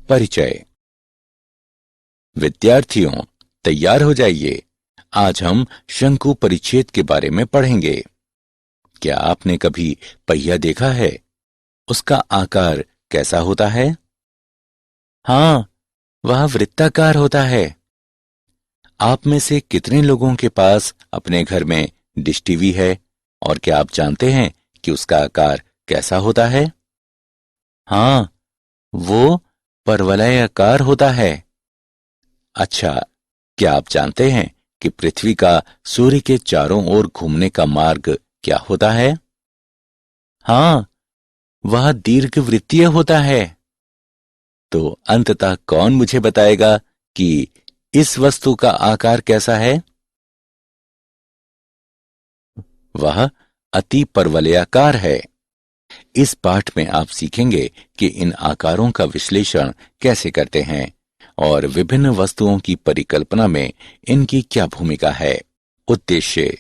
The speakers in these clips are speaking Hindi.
परिचय। विद्यार्थियों, तैयार हो जाइए। आज हम शंकु परिच्छेद के बारे में पढ़ेंगे। क्या आपने कभी पहिया देखा है? उसका आकार कैसा होता है? हाँ, वह वृत्ताकार होता है। आप में से कितने लोगों के पास अपने घर में डिश टीवी है और क्या आप जानते हैं कि उसका आकार कैसा होता है? हाँ, वो परवलयाकार होता है। अच्छा, क्या आप जानते हैं कि पृथ्वी का सूर्य के चारों ओर घूमने का मार्ग क्या होता है? हाँ, वह दीर्घवृत्तीय होता है। तो अंततः कौन मुझे बताएगा कि इस वस्तु का आकार कैसा है? वह अति परवलयाकार है। इस पाठ में आप सीखेंगे कि इन आकारों का विश्लेषण कैसे करते हैं और विभिन्न वस्तुओं की परिकल्पना में इनकी क्या भूमिका है। उद्देश्य।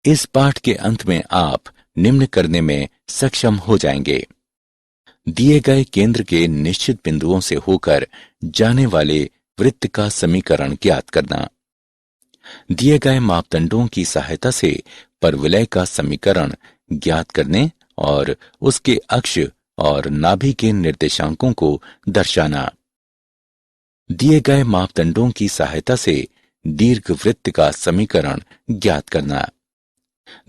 इस पाठ के अंत में आप निम्न करने में सक्षम हो जाएंगे। दिए गए केंद्र के निश्चित बिंदुओं से होकर जाने वाले वृत्त का समीकरण ज्ञात करना। दिए गए मापदंडों की सहायता से परवलय का समीकरण ज्ञात करने और उसके अक्ष और नाभि के निर्देशांकों को दर्शाना। दिए गए मापदंडों की सहायता से दीर्घवृत्त का समीकरण ज्ञात करना।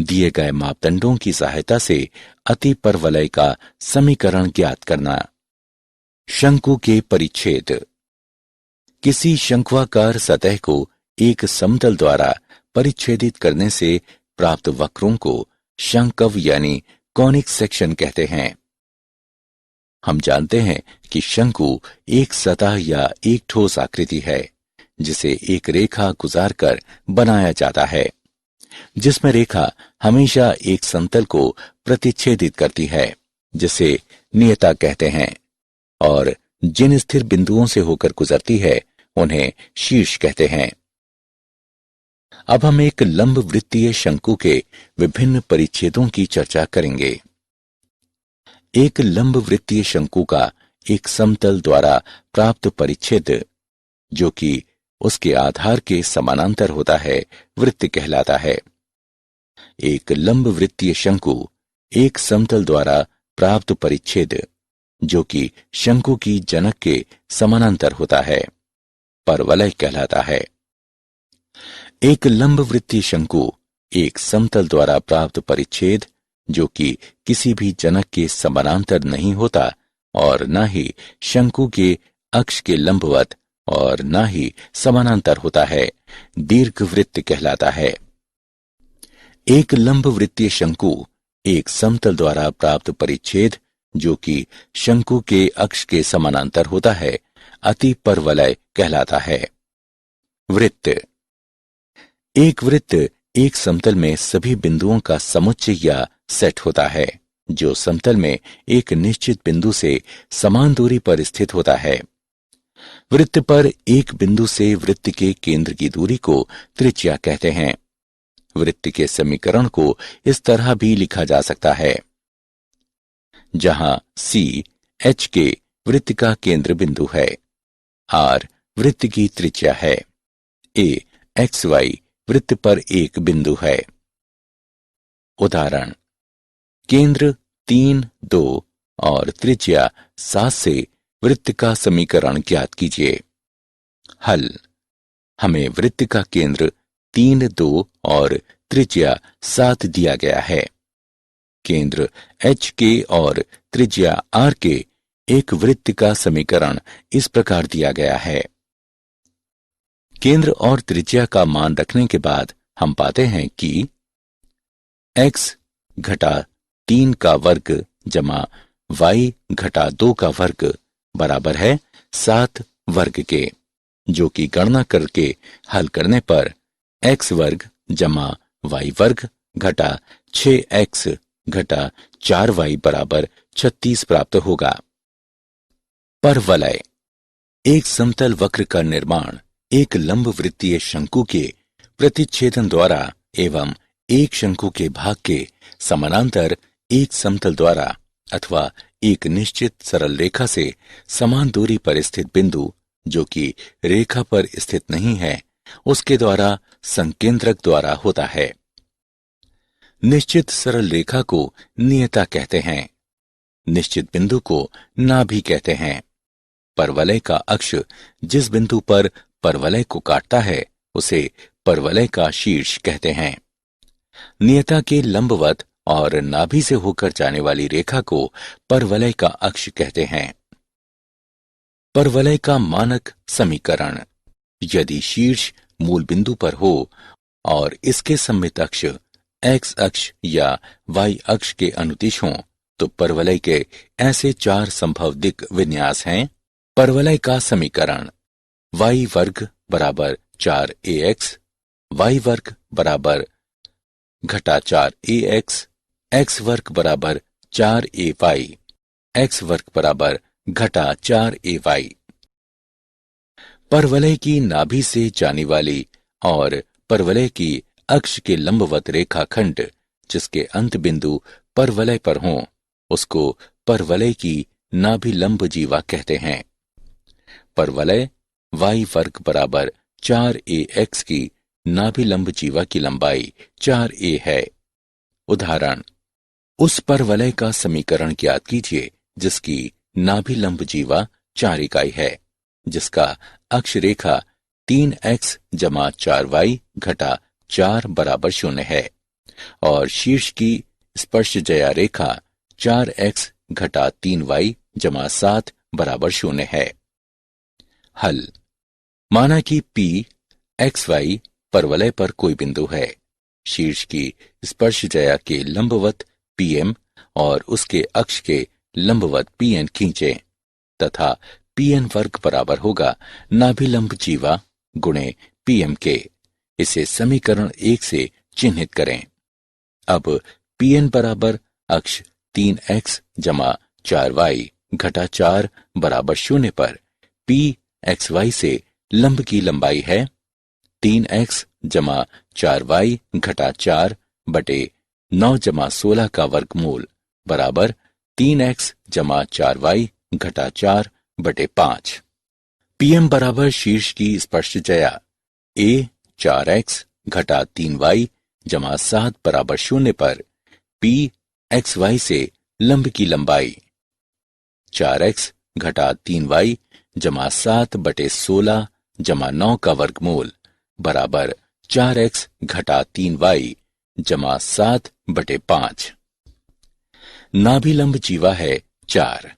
दिए गए मापदंडों की सहायता से अति परवलय का समीकरण ज्ञात करना। शंकु के परिच्छेद। किसी शंक्वाकार सतह को एक समतल द्वारा परिच्छेदित करने से प्राप्त वक्रों को शंकव यानी कॉनिक सेक्शन कहते हैं। हम जानते हैं कि शंकु एक सतह या एक ठोस आकृति है जिसे एक रेखा गुजारकर बनाया जाता है, जिसमें रेखा हमेशा एक समतल को प्रतिच्छेदित करती है, जिसे नियता कहते हैं, और जिन स्थिर बिंदुओं से होकर गुजरती है उन्हें शीर्ष कहते हैं। अब हम एक लंब वृत्तीय शंकु के विभिन्न परिच्छेदों की चर्चा करेंगे। एक लंब वृत्तीय शंकु का एक समतल द्वारा प्राप्त परिच्छेद, जो कि उसके आधार के समानांतर होता है, वृत्त कहलाता है। एक लंब वृत्तीय शंकु एक समतल द्वारा प्राप्त परिच्छेद, जो कि शंकु की जनक के समानांतर होता है, परवलय कहलाता है। एक लंब वृत्तीय शंकु एक समतल द्वारा प्राप्त परिच्छेद, जो कि किसी भी जनक के समानांतर नहीं होता और न ही शंकु के अक्ष के लंबवत और न ही समानांतर होता है, दीर्घवृत्त कहलाता है। एक लंब वृत्तीय शंकु एक समतल द्वारा प्राप्त परिच्छेद, जो कि शंकु के अक्ष के समानांतर होता है, अति परवलय कहलाता है। वृत्त। एक वृत्त एक समतल में सभी बिंदुओं का समुच्चय या सेट होता है, जो समतल में एक निश्चित बिंदु से समान दूरी पर स्थित होता है। वृत्त पर एक बिंदु से वृत्त के केंद्र की दूरी को त्रिज्या कहते हैं। वृत्त के समीकरण को इस तरह भी लिखा जा सकता है, जहां C H के वृत्त का केंद्र बिंदु है, R वृत्त की त्रिज्या है, A X Y वृत्त पर एक बिंदु है। उदाहरण: केंद्र 3, 2 और त्रिज्या 7 से वृत्त का समीकरण ज्ञात कीजिए। हल: हमें वृत्त का केंद्र 3, 2 और त्रिज्या 7 दिया गया है। केंद्र H के और त्रिज्या R के एक वृत्त का समीकरण इस प्रकार दिया गया है। केंद्र और त्रिज्या का मान रखने के बाद हम पाते हैं कि x घटा 3 का वर्ग जमा y घटा 2 का वर्ग बराबर है 7 वर्ग के, जो कि गणना करके हल करने पर x वर्ग जमा y वर्ग घटा 6x घटा 4y बराबर 36 प्राप्त होगा। परवलय। एक समतल वक्र का निर्माण एक लंब वृत्तीय शंकु के प्रतिच्छेदन द्वारा एवं एक शंकु के भाग के समानांतर एक समतल द्वारा अथवा एक निश्चित सरल रेखा से समान दूरी पर स्थित बिंदु जो कि रेखा पर स्थित नहीं है, उसके द्वारा संकेंद्रक द्वारा होता है। निश्चित सरल रेखा को नियता कहते हैं। निश्चित बिंदु को नाभि कहते हैं। परवलय का अक्ष जिस बिंदु पर परवलय को काटता है उसे परवलय का शीर्ष कहते हैं। नियता के लंबवत और नाभि से होकर जाने वाली रेखा को परवलय का अक्ष कहते हैं। परवलय का मानक समीकरण: यदि शीर्ष मूल बिंदु पर हो और इसके सममित अक्ष x अक्ष या y अक्ष के अनुदिश हों, तो परवलय के ऐसे 4 संभव दिक् विन्यास हैं। परवलय का समीकरण: y वर्ग बराबर 4ax, y वर्ग बराबर घटा 4ax, x वर्ग बराबर 4ay, x वर्ग बराबर घटा 4ay। परवलय की नाभि से जाने वाली और परवलय की अक्ष के लंबवत रेखाखंड जिसके अंत बिंदु परवलय पर हों, उसको परवलय की नाभि लंब जीवा कहते हैं। परवलय y वर्ग बराबर 4ax की नाभि लंब जीवा की लंबाई 4a है। उदाहरण: उस परवलय का समीकरण ज्ञात कीजिए जिसकी नाभि लंब जीवा 4 इकाई है, जिसका अक्ष रेखा 3x जमा 4y घटा 4 बराबर 0 है और शीर्ष की स्पर्शजया रेखा 4x घटा 3y जमा 7 बराबर 0 है। हल: माना कि P XY परवलय पर कोई बिंदु है। शीर्ष की स्पर्शजया के लंबवत PM और उसके अक्ष के लंबवत PN खींचें तथा PN वर्ग बराबर होगा नाभिलंब जीवा गुणे PM के। इसे समीकरण 1 से चिन्हित करें। अब PN बराबर अक्ष 3x जमा 4y घटा 4 बराबर 0 पर P XY से लंब की लंबाई है 3x जमा 4y घटा 4 बटे 9 जमा 16 का वर्गमूल बराबर 3x जमा 4y घटा 4 बटे 5। PM बराबर शीर्ष की स्पर्शजया A 4x घटा 3y जमा 7 बराबर 0 पर P XY से लंब की लंबाई 4x घटा 3y जमा 7 बटे 16 जमा 9 का वर्गमूल बराबर 4x घटा 3y जमा 7 बटे 5। नाभिलंब जीवा है 4।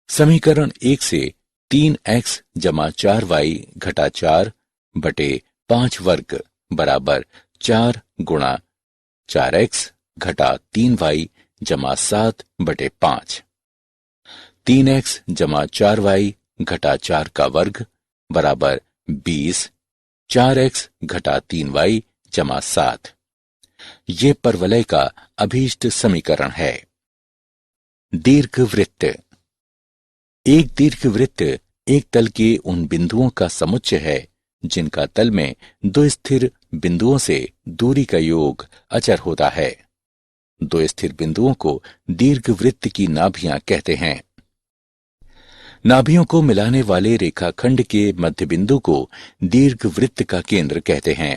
समीकरण 1 से 3x जमा 4y घटा 4 बटे 5 वर्ग बराबर 4 गुणा 4x घटा 3y जमा 7 बटे 5। 3x जमा 4y घटा 4 का वर्ग बराबर 20, 4x घटा 3y जमा 7। ये परवलय का अभीष्ट समीकरण है। दीर्घवृत्त: एक दीर्घवृत्त एक तल के उन बिंदुओं का समुच्चय है जिनका तल में दो स्थिर बिंदुओं से दूरी का योग अचर होता है। दो स्थिर बिंदुओं को दीर्घवृत्त की नाभियां कहते हैं। नाभियों को मिलाने वाले रेखाखंड के मध्य बिंदु को दीर्घवृत्त का केंद्र कहते हैं।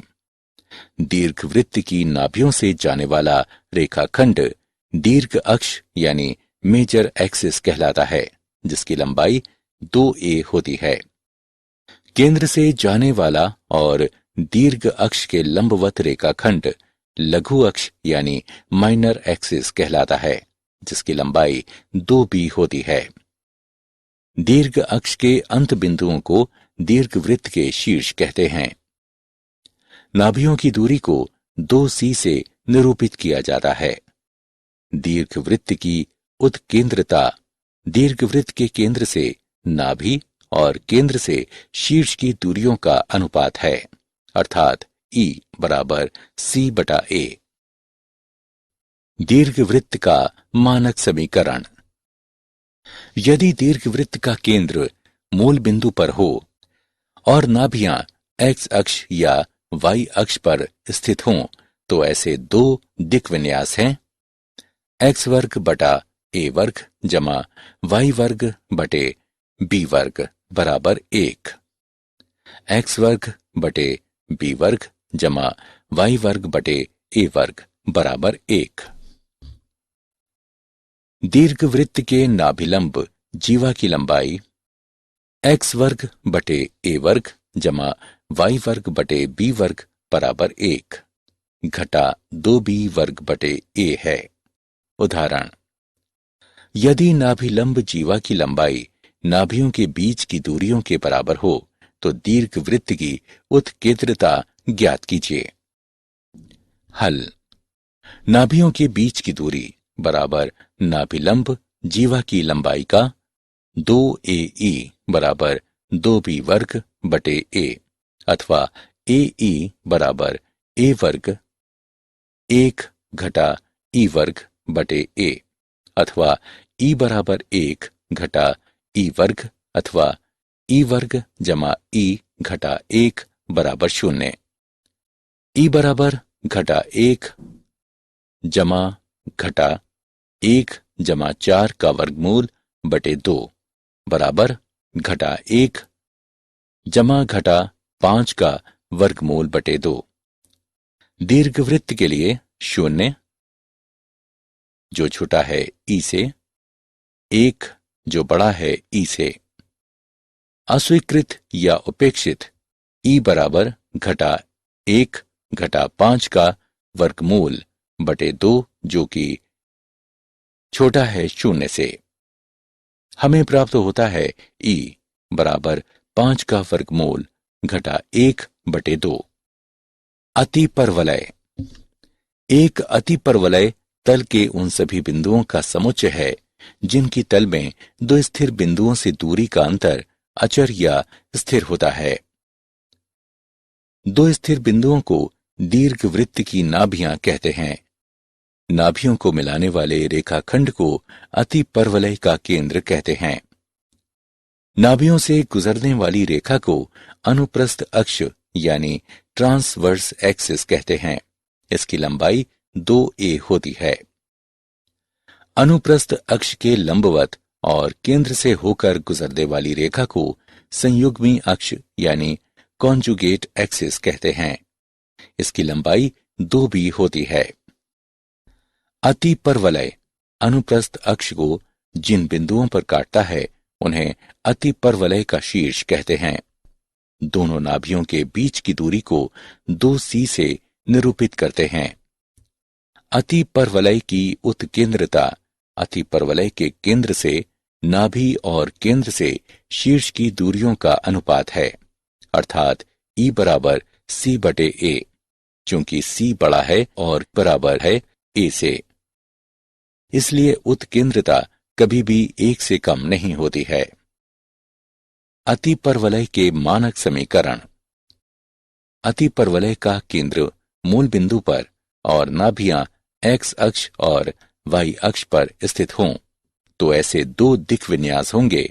दीर्घवृत्त की नाभियों से जाने वाला रेखाखंड दीर्घ अक्ष यानी मेजर एक्सिस कहलाता है, जिसकी लंबाई 2a होती है। केंद्र से जाने वाला और दीर्घ अक्ष के लंबवत रेखाखंड लघु अक्ष यानी माइनर एक्सिस कहलाता है, जिसकी लंबाई 2b होती है। दीर्घ अक्ष के अंत बिंदुओं को दीर्घवृत्त के शीर्ष कहते हैं। नाभियों की दूरी को 2c से निरूपित किया जाता है। दीर्घवृत्त की उत्केंद्रता दीर्घवृत्त के केंद्र से नाभि और केंद्र से शीर्ष की दूरियों का अनुपात है, अर्थात E बराबर C बटा A। दीर्घवृत्त का मानक समीकरण: यदि दीर्घवृत्त का केंद्र मूल बिंदु पर हो और नाभियां x अक्ष या y अक्ष पर स्थित हों, तो ऐसे दो दिक् विन्यास हैं। x वर्ग बटा ए वर्ग जमा वाई वर्ग बटे बी वर्ग बराबर 1। एक्स वर्ग बटे बी वर्ग जमा वाई वर्ग बटे ए वर्ग बराबर 1। दीर्घवृत्त के नाभिलंब जीवा की लंबाई एक्स वर्ग बटे ए वर्ग जमा वाई वर्ग बटे बी वर्ग बराबर 1 घटा 2b वर्ग बटे ए है। उदाहरण, यदि नाभिलंब जीवा की लंबाई नाभियों के बीच की दूरियों के बराबर हो तो दीर्घवृत्त की उत्केंद्रता ज्ञात कीजिए। हल, नाभियों के बीच की दूरी बराबर नाभिलंब जीवा की लंबाई का 2ae बराबर 2b वर्ग बटे ए अथवा ae बराबर ए वर्ग 1 घटा ई वर्ग बटे ए अथवा ई बराबर 1 घटा ई वर्ग अथवा ई वर्ग जमा ई घटा 1 बराबर 0। ई बराबर घटा 1 जमा घटा 1 जमा 4 का वर्गमूल बटे 2 बराबर घटा 1 जमा घटा 5 का वर्गमूल बटे 2। दीर्घवृत्त के लिए 0 जो छोटा है ई से, 1 जो बड़ा है ई से। अस्वीकृत या उपेक्षित ई बराबर घटा 1 घटा 5 का वर्गमूल बटे 2 जो कि छोटा है 0 से। हमें प्राप्त होता है ई बराबर 5 का वर्गमूल घटा 1 बटे 2। अतिपरवलय, एक अतिपरवलय तल के उन सभी बिंदुओं का समुच्चय है जिनकी तल में दो स्थिर बिंदुओं से दूरी का अंतर अचर या स्थिर होता है। दो स्थिर बिंदुओं को दीर्घवृत्त की नाभियां कहते हैं। नाभियों को मिलाने वाले रेखाखंड को अतिपरवलय का केंद्र कहते हैं। नाभियों से गुजरने वाली रेखा को अनुप्रस्थ अक्ष यानी ट्रांसवर्स एक्सिस कहते हैं। इसकी लंबाई 2a होती है। अनुप्रस्थ अक्ष के लंबवत और केंद्र से होकर गुजरने वाली रेखा को संयुग्मी अक्ष यानी कॉन्जुगेट एक्सिस कहते हैं। इसकी लंबाई 2b होती है। अतिपरवलय अनुप्रस्थ अक्ष को जिन बिंदुओं पर काटता है उन्हें अतिपरवलय का शीर्ष कहते हैं। दोनों नाभियों के बीच की दूरी को 2c से निरूपित करते हैं। अतिपरवलय की उत्केंद्रता अतिपरवलय के केंद्र से नाभि और केंद्र से शीर्ष की दूरियों का अनुपात है, अर्थात E बराबर c बटे a, चूंकि c बड़ा है और बराबर है a से, इसलिए उत्केंद्रता कभी भी 1 से कम नहीं होती है। अतिपरवलय के मानक समीकरण। अतिपरवलय का केंद्र मूल बिंदु पर और नाभियां x अक्ष और y अक्ष पर स्थित हों तो ऐसे दो दिक् विन्यास होंगे,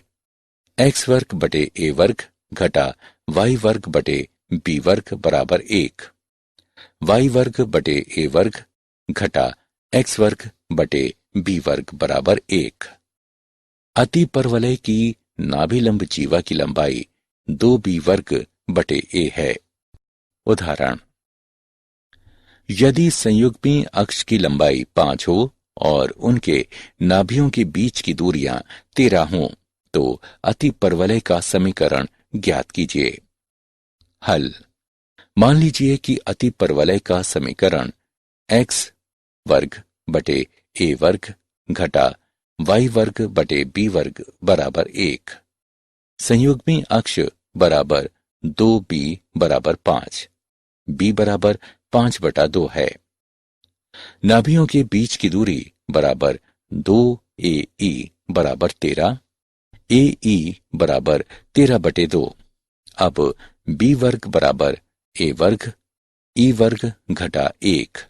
x वर्ग बटे a वर्ग घटा y वर्ग बटे b वर्ग बराबर 1, y वर्ग बटे a वर्ग घटा x वर्ग बटे b वर्ग बराबर 1। अतिपरवलय की नाभिलंब जीवा की लंबाई 2b वर्ग बटे a है। उदाहरण, यदि संयुग्मी अक्ष की लंबाई 5 हो और उनके नाभियों के बीच की दूरियां 13 हों तो अतिपरवलय का समीकरण ज्ञात कीजिए। हल, मान लीजिए कि अतिपरवलय का समीकरण x वर्ग बटे a वर्ग घटा y वर्ग बटे b वर्ग बराबर 1, संयुग्मी अक्ष बराबर 2b बराबर 5, b बराबर 5 बटा 2 है। नाभियों के बीच की दूरी बराबर 2ae बराबर 13, ae बराबर 13 बटे 2। अब b वर्ग बराबर a वर्ग e वर्ग घटा 1,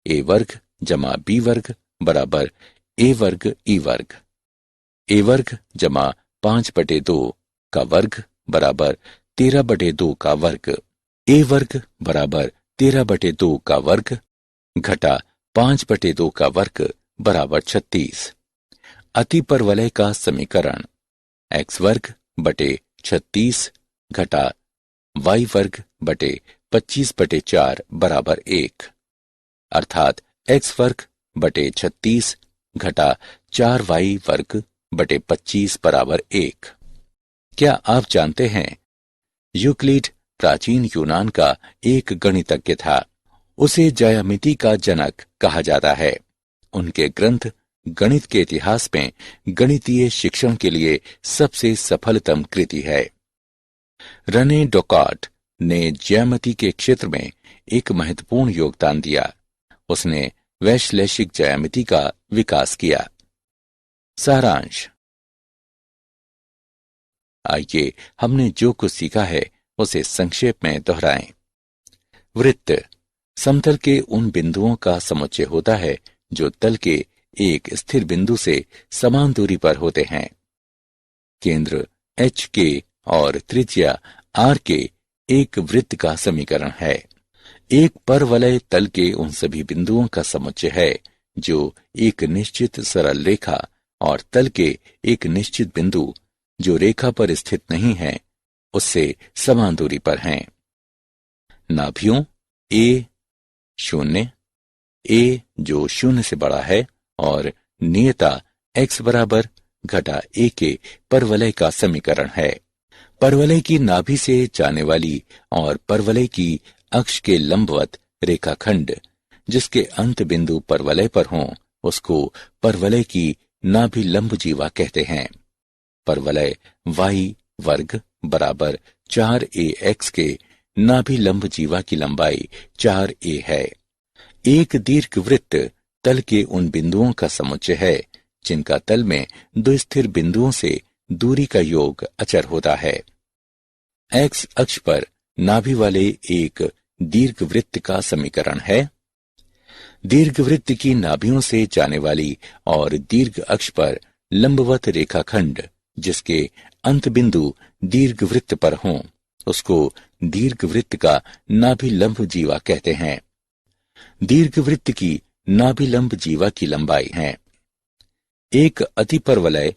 a वर्ग जमा b वर्ग बराबर a वर्ग e वर्ग, a वर्ग जमा 5 बटे 2 का वर्ग बराबर 13 बटे 2 का वर्ग, a वर्ग बराबर 13 बटे 2 का वर्ग घटा 5 बटे 2 का वर्ग बराबर 36। अति परवलय का समीकरण x वर्ग बटे 36 घटा y वर्ग बटे 25 बटे 4 बराबर 1, अर्थात x वर्ग बटे 36 घटा 4y वर्ग बटे 25 बराबर 1। क्या आप जानते हैं, यूक्लिड प्राचीन यूनान का एक गणितज्ञ था। उसे ज्यामिति का जनक कहा जाता है। उनके ग्रंथ गणित के इतिहास में गणितीय शिक्षण के लिए सबसे सफलतम कृति है। रने डेकार्ट ने ज्यामिति के क्षेत्र में एक महत्वपूर्ण योगदान दिया। उसने वैश्लेषिक ज्यामिति का विकास किया। सारांश। आइए हमने जो कुछ सीखा है उसे संक्षेप में दोहराएं। वृत्त समतल के उन बिंदुओं का समुच्चय होता है जो तल के एक स्थिर बिंदु से समान दूरी पर होते हैं। केंद्र एच के और त्रिज्या आर के एक वृत्त का समीकरण है। एक परवलय तल के उन सभी बिंदुओं का समुच्चय है जो एक निश्चित सरल रेखा और तल के एक निश्चित बिंदु जो रेखा पर स्थित नहीं है उससे समान दूरी पर हैं। नाभियों ए 0, ए जो 0 से बड़ा है और नियता x बराबर घटा a के परवलय का समीकरण है। परवलय की नाभि से जाने वाली और परवलय की अक्ष के लंबवत रेखाखंड जिसके अंत बिंदु परवलय पर हों उसको परवलय की नाभि लंब जीवा कहते हैं। परवलय y वर्ग बराबर 4ax के नाभि लंब जीवा की लंबाई 4a है। एक दीर्घवृत्त तल के उन बिंदुओं का समुच्चय है जिनका तल में दो स्थिर बिंदुओं से दूरी का योग अचर होता है। x अक्ष पर नाभि वाले एक दीर्घवृत्त का समीकरण है। दीर्घवृत्त की नाभियों से जाने वाली और दीर्घ अक्ष पर लंबवत रेखाखंड जिसके अंत बिंदु दीर्घवृत्त पर हों उसको दीर्घवृत्त का नाभि लंब जीवा कहते हैं। दीर्घवृत्त की नाभि लंब जीवा की लंबाई है। एक अतिपरवलय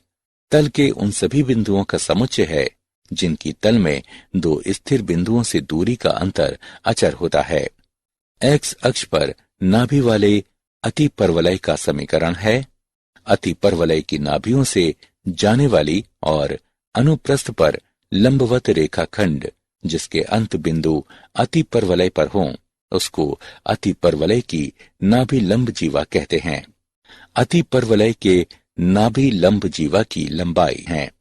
तल के उन सभी बिंदुओं का समुच्चय है जिनकी तल में दो स्थिर बिंदुओं से दूरी का अंतर अचर होता है। x अक्ष पर नाभि वाले अतिपरवलय का समीकरण है। अतिपरवलय की नाभियों से जाने वाली और अनुप्रस्थ पर लंबवत रेखाखंड जिसके अंत बिंदु अतिपरवलय पर हों उसको अतिपरवलय की नाभि लंब जीवा कहते हैं। अतिपरवलय के नाभि लंब जीवा की लंबाई है।